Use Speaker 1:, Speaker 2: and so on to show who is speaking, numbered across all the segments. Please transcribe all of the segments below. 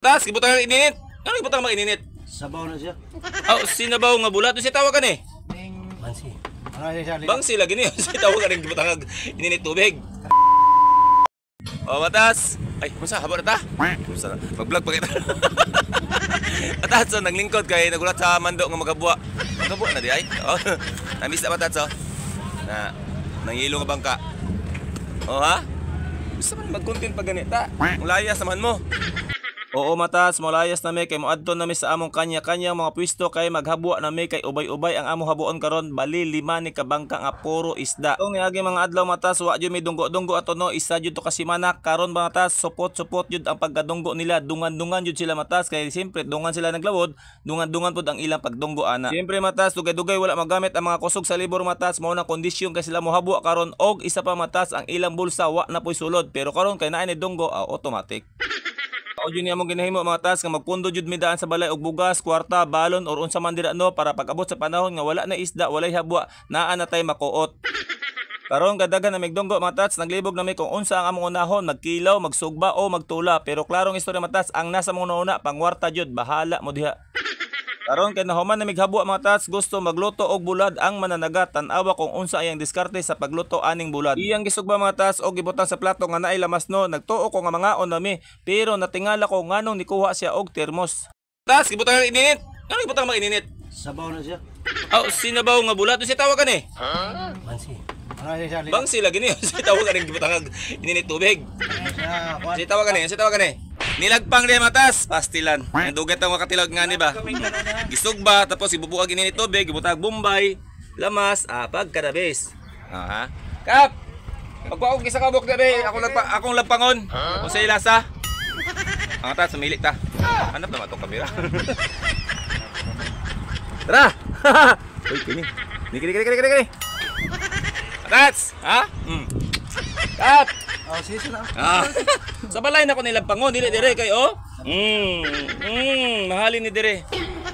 Speaker 1: Tas, gibutang ininit. Ano gibutang mag-ininit?
Speaker 2: Sabaw na siya.
Speaker 1: Oh, sinabaw nga bulat. Doon siya tawagan eh.
Speaker 2: Mansi. Ano siya?
Speaker 1: Bangsi lagi niyo. Siya tawagan ng gibutang ininit tubig. Oh, matas. Ay, masa haba na ta? Mag-vlog pa kita. Matas, so, naglingkod kay nagulat sa mando nga magabua. Magabua na di ay. Oh, na-miss na matas, oh. Na, nangilo nga bangka. Oh, ha? Gusto man mag-content pa ganita. Mulaya samahan mo. Oo, matas, mulayas na may kay moadto na may sa among kanya-kanya mga pwesto kay maghabwa na may kay ubay-ubay ang among habuon karon bali 5 ni kabangka nga puro isda. Tong niagi mga adlaw matas wa jud may dunggo-dunggo ato no isa jud to ka semana karon mga matas supot-supot jud ang pagkadunggo nila dungan-dungan jud sila matas kay siyempre dungan sila naglawod dungan-dungan pud ang ilang pagdunggo ana. Siyempre matas dugay-dugay wala magamit ang mga kusog sa libor matas mao na kondisyon kay sila mohabwa karon og isa pa matas ang ilang bulsa wa na poy sulod pero karon kay naay ni dunggo automatic. O yun niya mong ginahimo mga tas nga magpundo jud mi daan sa balay og bugas, kwarta, balon or unsa man dira no para pag-abot sa panahon nga wala na isda, walay habwa, naa na tay makuot. Karon kadagan na migdunggo mga tats, naglibog na mi kung unsa ang among unahon, magkilaw, magsugba o magtula. Pero klarong istorya mga tats, ang nasa mong una pangwarta jud, bahala mo diha. Karon kay nahuman na mighabwa mga tats, gusto magluto og bulad ang mananagat, tan-awa kung unsa iyang diskarte sa pagluto aning bulad. Iyang gisugba mga tats og gibutang sa plato nga naay lamas no, nagtuo ko nga mangaon nami, pero natingala ko nganong nikuha siya og termos. Tas gibutang ininit. Ano gibutang mag-ininit?
Speaker 2: Sabaw na siya.
Speaker 1: Oh, sinabaw nga bulad siya tawagan eh.
Speaker 2: Mansi. Ano siya?
Speaker 1: Bangsi lagi niyo, siya tawagan ng gibutang ininit tubig. Siya tawagan eh. Nilagpang diya matas, pastilan. Dugat ang makatilag nga ni ba? Gisugba, tapos ibubuka gini ni tubig, ibutag bombay, lamas, pagkadabis. Ha? Kap! Pagpaog kisa kabok gabi, akong lagpangon. Kung sa ilasa. Ang atas, sumilik ta. Hanap naman itong kamera. Tara! Uy, kini. Kini. Atas! Ha? Kap!
Speaker 2: Oh, sige na.
Speaker 1: Sa balay na ko nilagpangon, dili dire kay oh. Mahalin ni dire.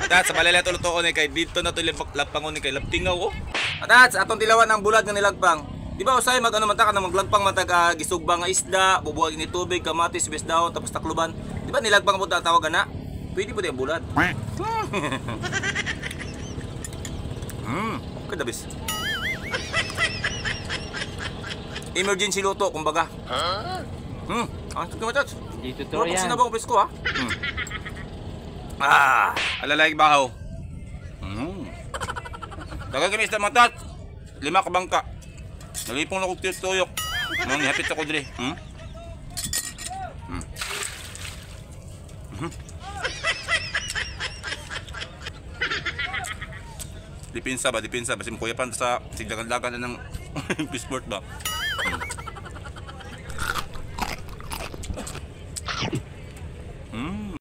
Speaker 1: Atat sa balay na tulutuon ni kay dito na to lagpangon ni kay laptingaw oh. Atat sa atong tilawan ang bulad nga nilagpang. Di ba usay mag-ano man ta ka maglagpang matag gisugba nga isda, bubuhag ni tubig, kamatis, besdaw, tapos takluban. Di ba nilagpang mo ta tawag ana? Pwede po di ang bulad. Kada bis. Emergency luto kumbaga. Ang tumatat.
Speaker 3: Dito to yan.
Speaker 1: Sinabaw ko presko ha. Alalay bahaw. Dagang kami sa matat. 5 ka bangka. Nalipong na ko tuyok. Nang hapit ako dire. Dipinsa ba? Basim kuya pan sa sigdagan-dagan ng fishport ba?